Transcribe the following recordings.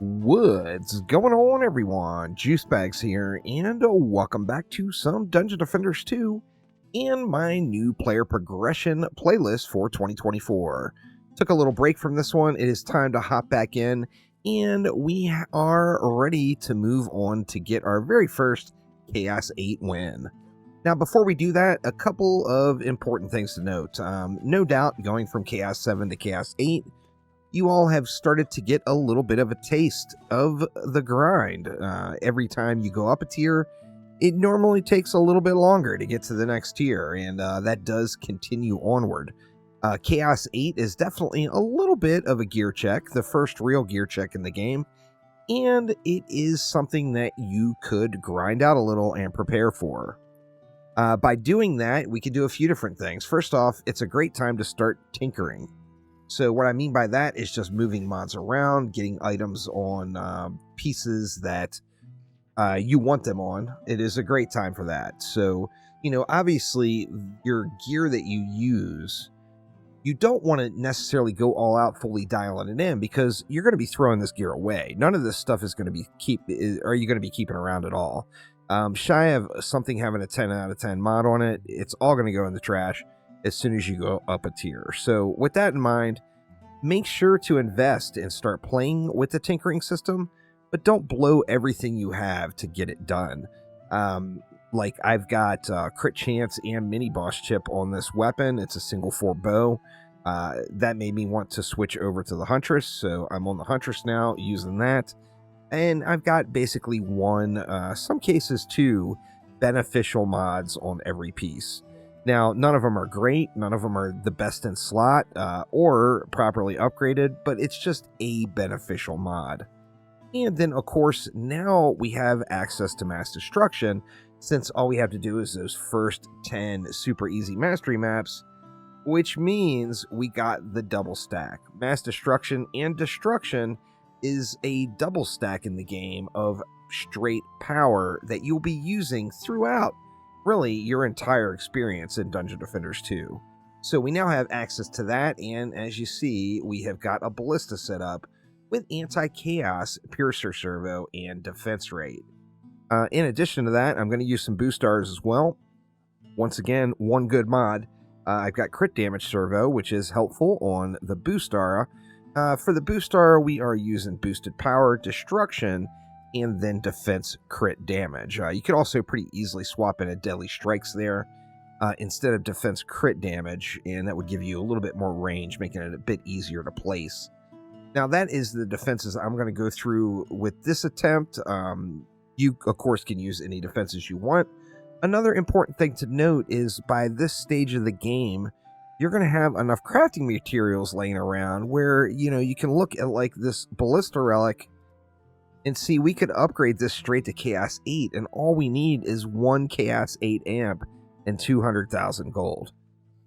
What's going on, everyone? Juicebags here, and welcome back to some Dungeon Defenders 2 and my new player progression playlist for 2024. Took a little break from this one. It is time to hop back in, and we are ready to move on to get our very first Chaos 8 win. Now, before we do that, a couple of important things to note. No doubt, going from Chaos 7 to Chaos 8, you all have started to get a little bit of a taste of the grind. Every time you go up a tier, it normally takes a little bit longer to get to the next tier, and that does continue onward. Chaos 8 is definitely a little bit of a gear check, the first real gear check in the game, and it is something that you could grind out a little and prepare for. By doing that, we can do a few different things. First off, it's a great time to start tinkering. So what I mean by that is just moving mods around, getting items on pieces that you want them on. It is a great time for that. So, obviously your gear that you use, you don't want to necessarily go all out fully dialing it in because you're going to be throwing this gear away. None of this stuff is going to be are you going to be keeping around at all. Shy of something having a 10 out of 10 mod on it, it's all going to go in the trash as soon as you go up a tier. So with that in mind, make sure to invest and start playing with the tinkering system, but don't blow everything you have to get it done. Like I've got crit chance and mini boss chip on this weapon. It's a single 4 bow. That made me want to switch over to the Huntress, so I'm on the Huntress now using that. And I've got basically one, some cases two, beneficial mods on every piece. Now, none of them are great, none of them are the best in slot or properly upgraded, but it's just a beneficial mod. And then, of course, now we have access to Mass Destruction, since all we have to do is those first 10 super easy mastery maps, which means we got the double stack. Mass Destruction and Destruction is a double stack in the game of straight power that you'll be using throughout really your entire experience in Dungeon Defenders 2. So we now have access to that, and as you see, we have got a ballista set up with anti-chaos, piercer servo, and defense rate. In addition to that, I'm going to use some boost stars as well. Once again, one good mod. I've got crit damage servo, which is helpful on the boost star. For the boost star, we are using boosted power, destruction, and then defense crit damage. You could also pretty easily swap in a deadly strikes there instead of defense crit damage, and that would give you a little bit more range, making it a bit easier to place. Now that is the defenses I'm going to go through with this attempt. You, of course, can use any defenses you want. Another important thing to note is by this stage of the game, you're going to have enough crafting materials laying around where, you can look at like this ballista relic and see, we could upgrade this straight to Chaos 8, and all we need is one Chaos 8 amp and 200,000 gold.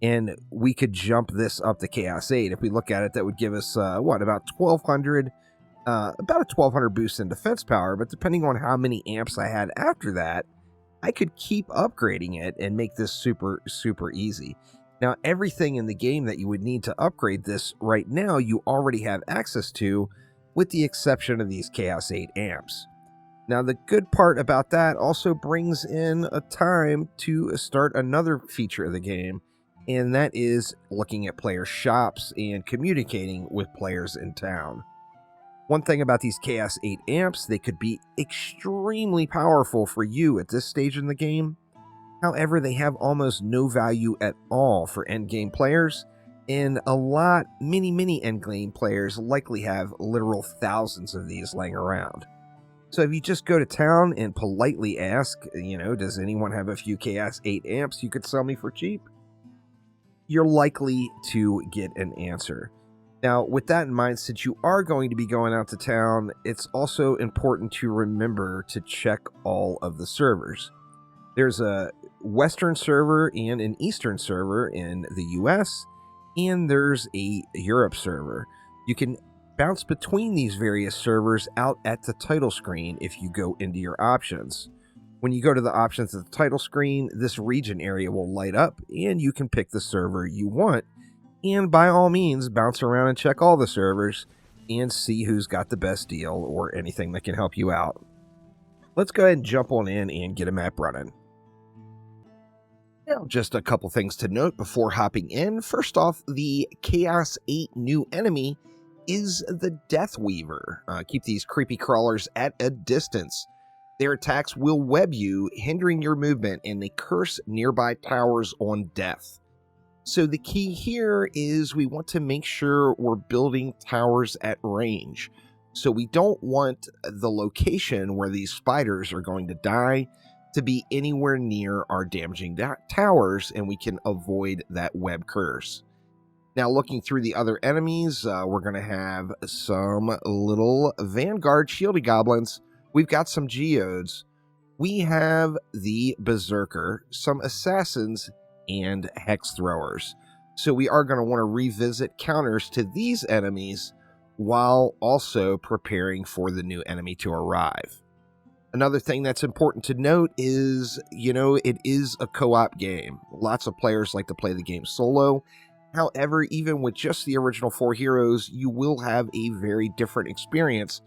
And we could jump this up to Chaos 8. If we look at it, that would give us, about 1,200, about a 1,200 boost in defense power, but depending on how many amps I had after that, I could keep upgrading it and make this super, super easy. Now, everything in the game that you would need to upgrade this right now, you already have access to, with the exception of these Chaos 8 amps. Now, the good part about that also brings in a time to start another feature of the game, and that is looking at player shops and communicating with players in town. One thing about these Chaos 8 amps, they could be extremely powerful for you at this stage in the game. However, they have almost no value at all for endgame players, and many endgame players likely have literal thousands of these laying around. So if you just go to town and politely ask, does anyone have a few Chaos 8 amps you could sell me for cheap? You're likely to get an answer. Now, with that in mind, since you are going to be going out to town, it's also important to remember to check all of the servers. There's a Western server and an Eastern server in the US, and there's a Europe server. You can bounce between these various servers out at the title screen if you go into your options. When you go to the options at the title screen, this region area will light up, and you can pick the server you want. And by all means, bounce around and check all the servers. and see who's got the best deal or anything that can help you out. Let's go ahead and jump on in and get a map running. Now, just a couple things to note before hopping in. First off, the Chaos 8 new enemy is the Death Weaver. Keep these creepy crawlers at a distance. Their attacks will web you, hindering your movement, and they curse nearby towers on death. So the key here is we want to make sure we're building towers at range. So we don't want the location where these spiders are going to die to be anywhere near our damaging towers, and we can avoid that web curse. Now, looking through the other enemies, we're going to have some little Vanguard Shieldy Goblins. We've got some Geodes. We have the Berserker, some Assassins, and Hex Throwers. So we are going to want to revisit counters to these enemies while also preparing for the new enemy to arrive. Another thing that's important to note is, it is a co-op game. Lots of players like to play the game solo. However, even with just the original 4 heroes, you will have a very different experience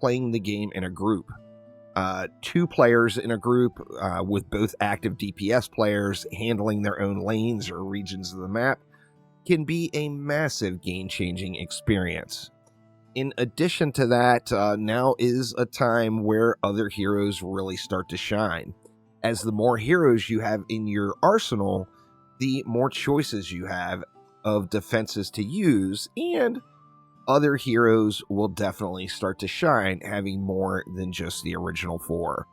playing the game in a group. 2 players in a group with both active DPS players handling their own lanes or regions of the map can be a massive game-changing experience. In addition to that, now is a time where other heroes really start to shine. As the more heroes you have in your arsenal, the more choices you have of defenses to use, and other heroes will definitely start to shine, having more than just the original 4.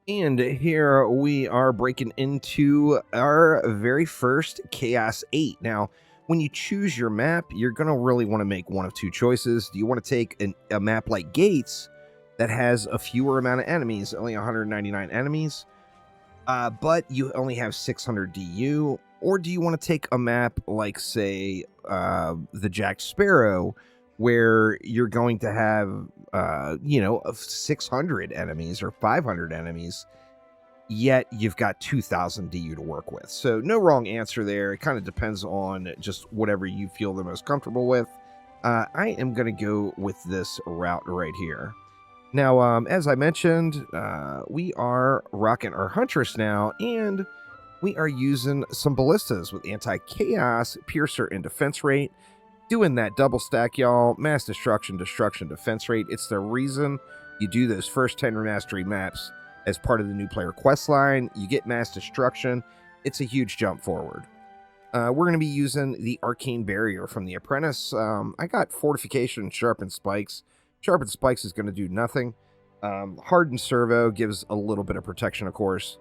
And here we are breaking into our very first Chaos 8. Now, when you choose your map, you're going to really want to make one of 2 choices. Do you want to take a map like Gates that has a fewer amount of enemies, only 199 enemies, but you only have 600 DU? Or do you want to take a map like, say, the Jack Sparrow, where you're going to have, 600 enemies or 500 enemies, yet you've got 2,000 DU to work with? So no wrong answer there. It kind of depends on just whatever you feel the most comfortable with. I am going to go with this route right here. Now, as I mentioned, we are rocking our Huntress now, and we are using some ballistas with anti-chaos, piercer, and defense rate. Doing that double stack, y'all. Mass destruction, destruction, defense rate. It's the reason you do those first 10 mastery maps as part of the new player quest line. You get mass destruction. It's a huge jump forward. We're going to be using the arcane barrier from the apprentice. I got fortification and sharpened spikes. Sharpened spikes is going to do nothing. Hardened servo gives a little bit of protection, of course.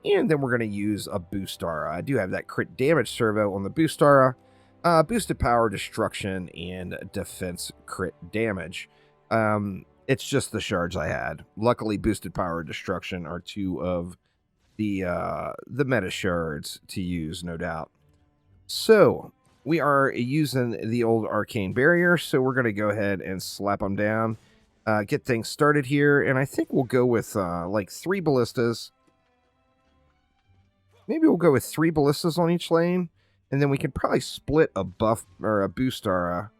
And then we're going to use a Boostara. I do have that crit damage servo on the Boostara. Boosted power, destruction, and defense crit damage. It's just the shards I had. Luckily, boosted power, destruction are 2 of the meta shards to use, no doubt. So we are using the old arcane barrier. So we're going to go ahead and slap them down, get things started here, and I think we'll go with like 3 ballistas. Maybe we'll go with 3 ballistas on each lane, and then we can probably split a buff or a Boostara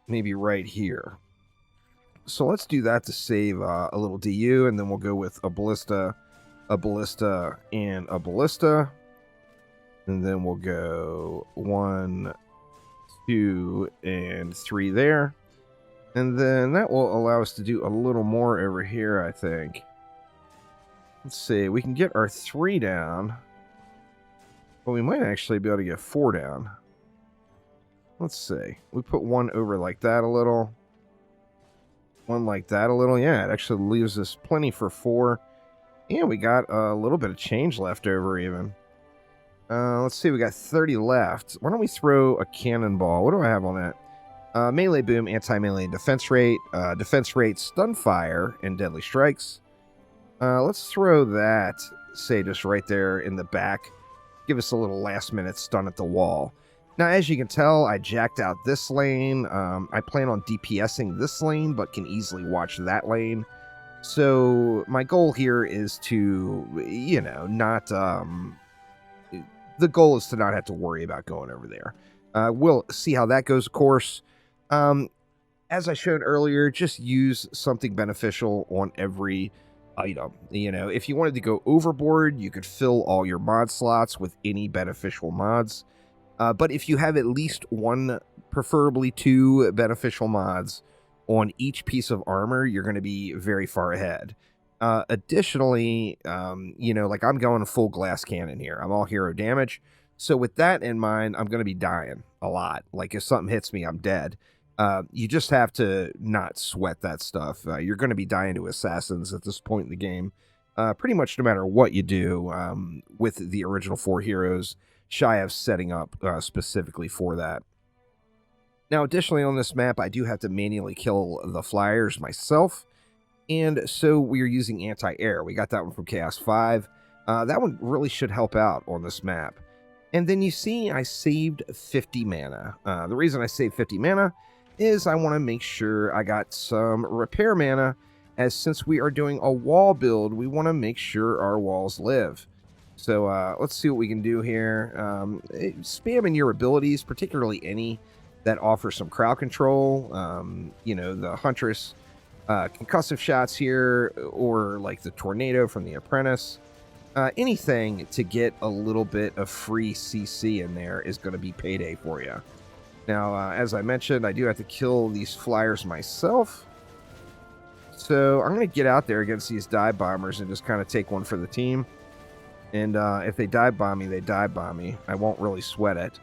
maybe right here. So let's do that to save a little DU, and then we'll go with a ballista, and a ballista. And then we'll go 1, 2, and 3 there. And then that will allow us to do a little more over here, I think. Let's see, we can get our 3 down. But we might actually be able to get 4 down. Let's see. We put 1 over like that a little. 1 like that a little. Yeah, it actually leaves us plenty for 4. And we got a little bit of change left over even. Let's see, we got 30 left. Why don't we throw a cannonball? What do I have on that? Melee boom, anti-melee defense rate, stun fire, and deadly strikes. Let's throw that, say, just right there in the back. Give us a little last-minute stun at the wall. Now, as you can tell, I jacked out this lane. I plan on DPSing this lane, but can easily watch that lane. So my goal here is to, not... the goal is to not have to worry about going over there. We'll see how that goes, of course. Um, as I showed earlier, just use something beneficial on every item. You know, if you wanted to go overboard, you could fill all your mod slots with any beneficial mods. But if you have at least one, preferably two beneficial mods on each piece of armor, you're going to be very far ahead. Additionally, you know, like I'm going full glass cannon here. I'm all hero damage. So with that in mind, I'm going to be dying a lot. Like if something hits me, I'm dead. You just have to not sweat that stuff. You're going to be dying to assassins at this point in the game. Pretty much no matter what you do with the original 4 heroes, shy of setting up specifically for that. Now, additionally on this map, I do have to manually kill the flyers myself. And so we're using anti-air. We got that one from Chaos 5. That one really should help out on this map. And then you see I saved 50 mana. The reason I saved 50 mana is I want to make sure I got some repair mana, as since we are doing a wall build, we want to make sure our walls live. So let's see what we can do here. Spamming your abilities, particularly any that offer some crowd control. You know, the Huntress concussive shots here, or like the Tornado from The Apprentice. Anything to get a little bit of free CC in there is going to be payday for you. Now, as I mentioned, I do have to kill these flyers myself. So I'm going to get out there against these dive bombers and just kind of take one for the team. And if they dive bomb me, they dive bomb me. I won't really sweat it.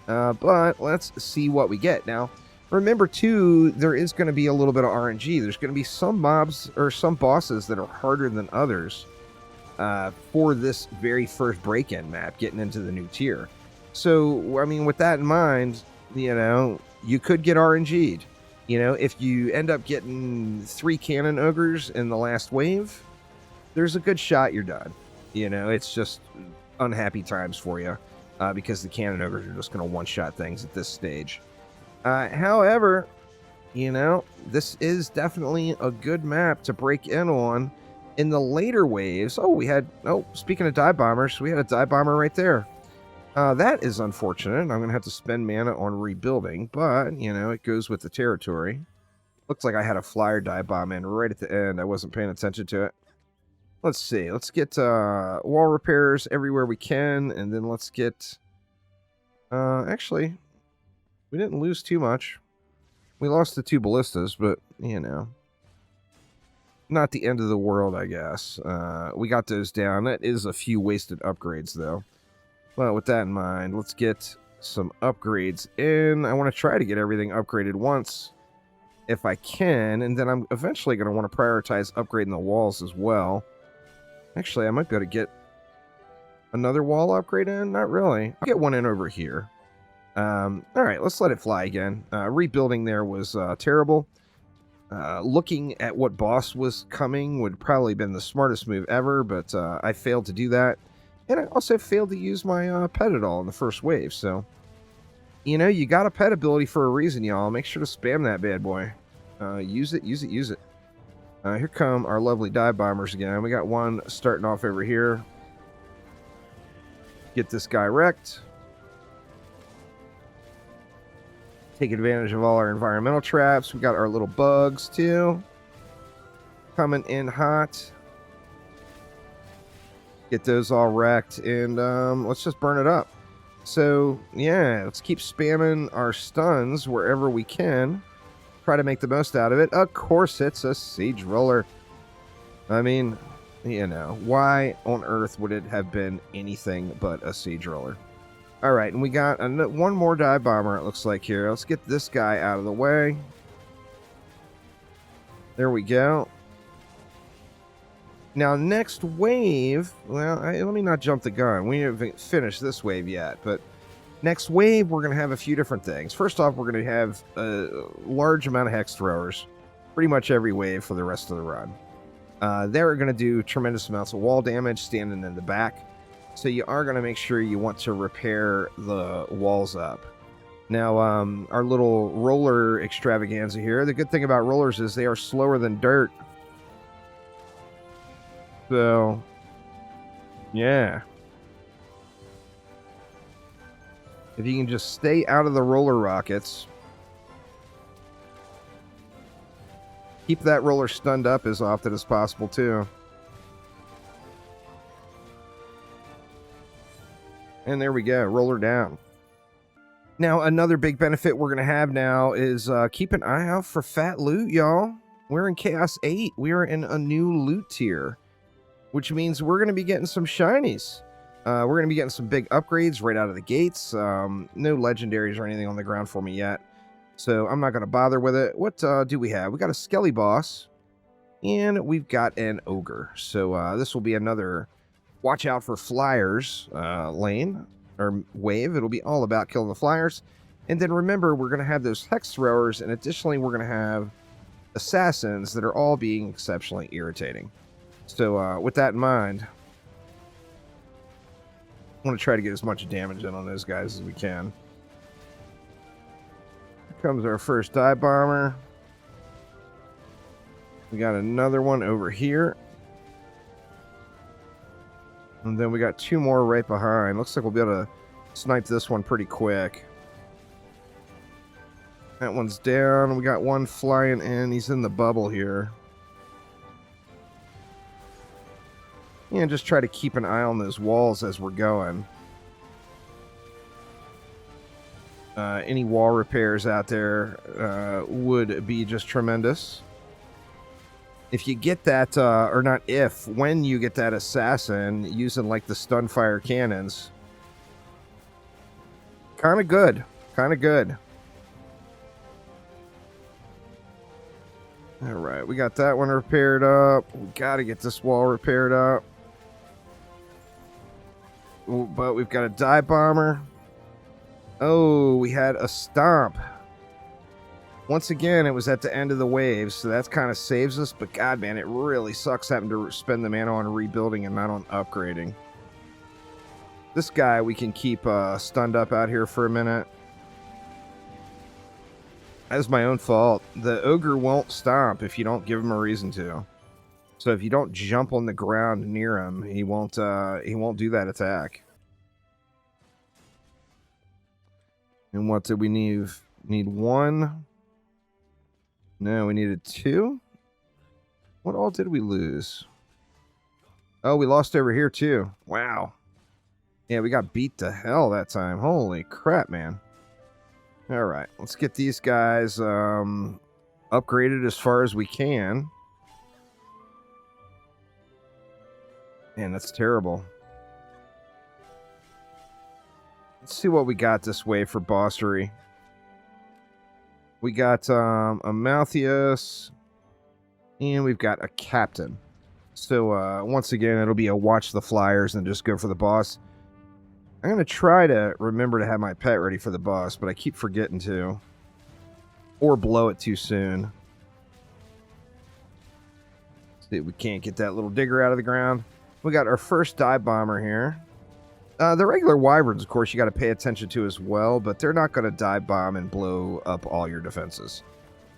But let's see what we get. Now, remember, too, there is going to be a little bit of RNG. There's going to be some mobs or some bosses that are harder than others for this very first break-in map, getting into the new tier. So, I mean, with that in mind, you know, you could get RNG'd. You know, if you end up getting 3 cannon ogres in the last wave, there's a good shot you're done. You know, it's just unhappy times for you because the cannon ogres are just going to one-shot things at this stage. However, you know, this is definitely a good map to break in on in the later waves. Speaking of dive bombers, we had a dive bomber right there. That is unfortunate. I'm going to have to spend mana on rebuilding, but, you know, it goes with the territory. Looks like I had a flyer dive bomb in right at the end. I wasn't paying attention to it. Let's see. Let's get wall repairs everywhere we can, and then let's get... actually, we didn't lose too much. We lost the 2 ballistas, but, you know, not the end of the world, I guess. We got those down. That is a few wasted upgrades, though. Well, with that in mind, let's get some upgrades in. I want to try to get everything upgraded once, if I can, and then I'm eventually going to want to prioritize upgrading the walls as well. Actually, I might be able to get another wall upgrade in. Not really. I'll get one in over here. All right, let's let it fly again. Rebuilding there was terrible. Looking at what boss was coming would probably have been the smartest move ever, but I failed to do that. And I also failed to use my pet at all in the first wave, so... You know, you got a pet ability for a reason, y'all. Make sure to spam that bad boy. Use it, use it, use it. Here come our lovely dive bombers again. We got one starting off over here. Get this guy wrecked. Take advantage of all our environmental traps. We got our little bugs, too. Coming in hot. Get those all wrecked, and let's just burn it up. So, yeah, let's keep spamming our stuns wherever we can. Try to make the most out of it. Of course, it's a siege roller. I mean, you know, why on earth would it have been anything but a siege roller? All right, and we got one more dive bomber, it looks like here. Let's get this guy out of the way. There we go. Now, next wave, well, let me not jump the gun. We haven't finished this wave yet, but next wave, we're going to have a few different things. First off, we're going to have a large amount of hex throwers, pretty much every wave for the rest of the run. They're going to do tremendous amounts of wall damage standing in the back, so you are going to make sure you want to repair the walls up. Now, our little roller extravaganza here, the good thing about rollers is they are slower than dirt. So, yeah. If you can just stay out of the roller rockets. Keep that roller stunned up as often as possible, too. And there we go. Roller down. Now, another big benefit we're going to have now is keep an eye out for fat loot, y'all. We're in Chaos 8. We are in a new loot tier, which means we're going to be getting some shinies. We're going to be getting some big upgrades right out of the gates. No legendaries or anything on the ground for me yet, so I'm not going to bother with it. What do we have? We got a Skelly boss, and we've got an ogre. So this will be another watch out for flyers lane or wave. It'll be all about killing the flyers. And then remember, we're going to have those hex throwers, and additionally, we're going to have assassins that are all being exceptionally irritating. So with that in mind, I want to try to get as much damage in on those guys as we can. Here comes our first dive bomber. We got another one over here. And then we got two more right behind. Looks like we'll be able to snipe this one pretty quick. That one's down. We got one flying in. He's in the bubble here. And just try to keep an eye on those walls as we're going. Any wall repairs out there would be just tremendous. If you get that, or not if, when you get that assassin using like the stun fire cannons, kind of good. Kind of good. All right, we got that one repaired up. We got to get this wall repaired up. But we've got a dive bomber. Oh, we had a stomp. Once again, it was at the end of the wave, so that kind of saves us. But god, man, it really sucks having to spend the mana on rebuilding and not on upgrading. This guy we can keep stunned up out here for a minute. That's my own fault. The ogre won't stomp if you don't give him a reason to. So if you don't jump on the ground near him, he won't do that attack. And what did we need? Need one? No, we needed two. What all did we lose? Oh, we lost over here too. Wow. Yeah, we got beat to hell that time. Holy crap, man. All right, let's get these guys upgraded as far as we can. Man, that's terrible. Let's see what we got this way for bossery. We got a Malthius, and we've got a captain. So once again, it'll be a watch the flyers and just go for the boss. I'm going to try to remember to have my pet ready for the boss, but I keep forgetting to. Or blow it too soon. See if we can't get that little digger out of the ground. We got our first dive bomber here. The regular wyverns, of course, you got to pay attention to as well, but they're not going to dive bomb and blow up all your defenses.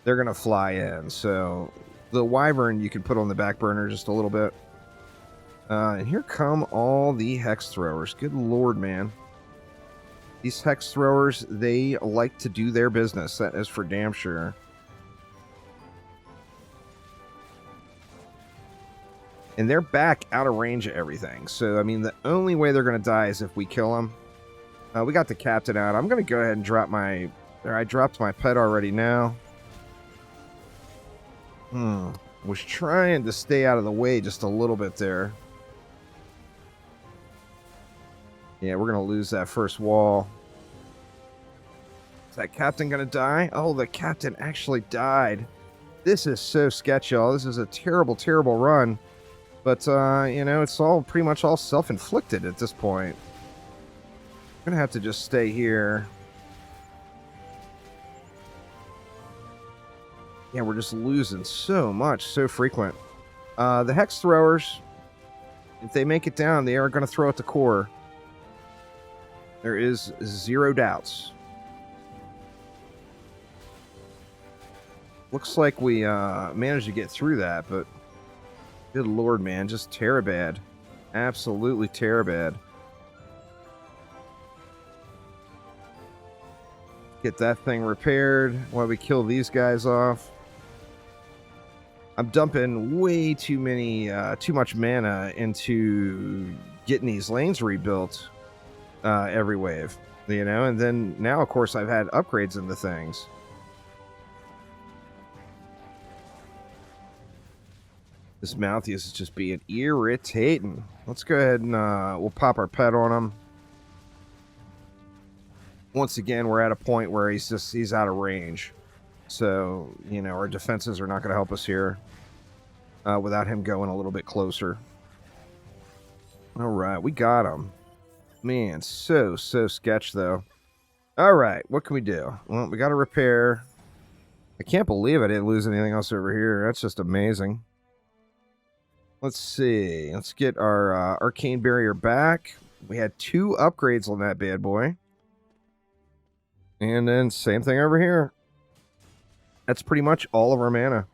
They're going to fly in, so the wyvern you can put on the back burner just a little bit. And here come all the hex throwers. Good lord, man. These hex throwers, they like to do their business. That is for damn sure. And they're back out of range of everything. So, I mean, the only way they're going to die is if we kill them. We got the captain out. I'm going to go ahead and drop my... I dropped my pet already now. Was trying to stay out of the way just a little bit there. Yeah, we're going to lose that first wall. Is that captain going to die? Oh, the captain actually died. This is so sketchy, y'all. This is a terrible, terrible run. But, you know, it's all pretty much all self-inflicted at this point. I'm going to have to just stay here. Yeah, we're just losing so much, so frequent. The hex throwers, if they make it down, they are going to throw at the core. There is zero doubts. Looks like we managed to get through that, but good lord, man, just terabad. Absolutely terabad. Get that thing repaired while we kill these guys off. I'm dumping way too much mana into getting these lanes rebuilt every wave, you know? And then now, of course, I've had upgrades into things. This Malthius is just being irritating. Let's go ahead and we'll pop our pet on him. Once again, we're at a point where he's out of range. So, you know, our defenses are not going to help us here without him going a little bit closer. All right, we got him. Man, so sketch, though. All right, what can we do? Well, we got to repair. I can't believe I didn't lose anything else over here. That's just amazing. Let's see. Let's get our Arcane Barrier back. We had 2 upgrades on that bad boy. And then same thing over here. That's pretty much all of our mana.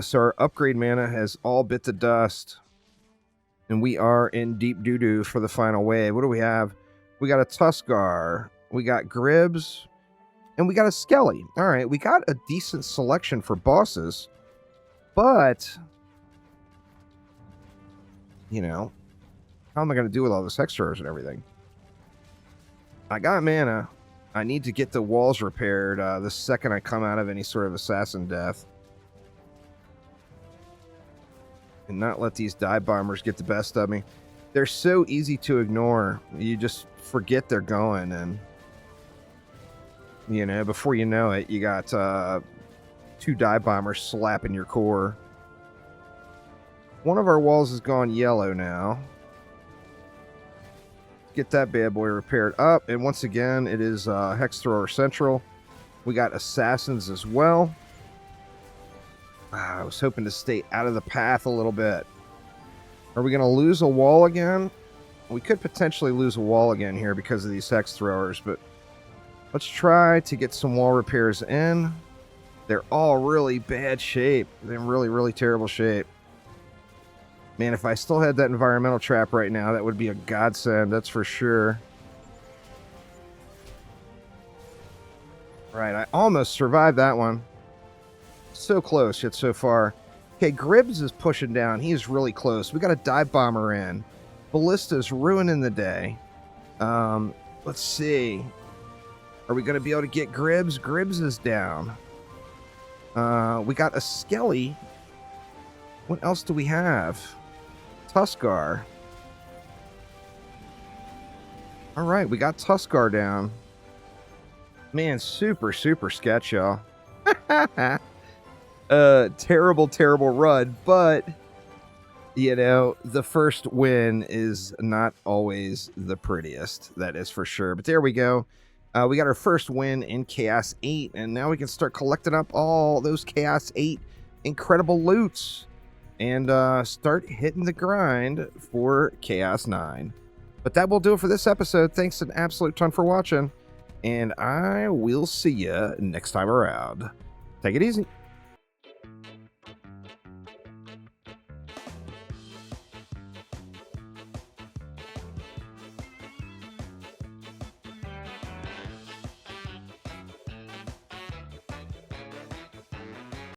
So our upgrade mana has all bit the dust. And we are in deep doo-doo for the final wave. What do we have? We got a Tuskar. We got Gribbs. And we got a Skelly. All right, we got a decent selection for bosses. But, you know, how am I going to do with all this Hextros and everything? I got mana. I need to get the walls repaired the second I come out of any sort of assassin death. And not let these dive bombers get the best of me. They're so easy to ignore. You just forget they're going, and you know, before you know it, you got 2 dive bombers slapping your core. One of our walls has gone yellow now. Get that bad boy repaired up, and once again, it is Hex Thrower Central. We got assassins as well. I was hoping to stay out of the path a little bit. Are we going to lose a wall again? We could potentially lose a wall again here because of these Hex Throwers, but let's try to get some wall repairs in. They're all really bad shape. They're in really terrible shape. Man, if I still had that environmental trap right now, that would be a godsend, that's for sure. Right, I almost survived that one. So close, yet so far. Okay, Gribbs is pushing down. He's really close. We got a dive bomber in. Ballista's ruining the day. Let's see. Are we going to be able to get Gribbs? Gribbs is down. We got a Skelly. What else do we have? Tuskar. All right, we got Tuskar down. Man, super sketch, y'all. Terrible run, but you know, the first win is not always the prettiest, that is for sure. But there we go. We got our first win in Chaos 8, and now we can start collecting up all those Chaos 8 incredible loots and start hitting the grind for Chaos 9. But that will do it for this episode. Thanks an absolute ton for watching, and I will see you next time around. Take it easy.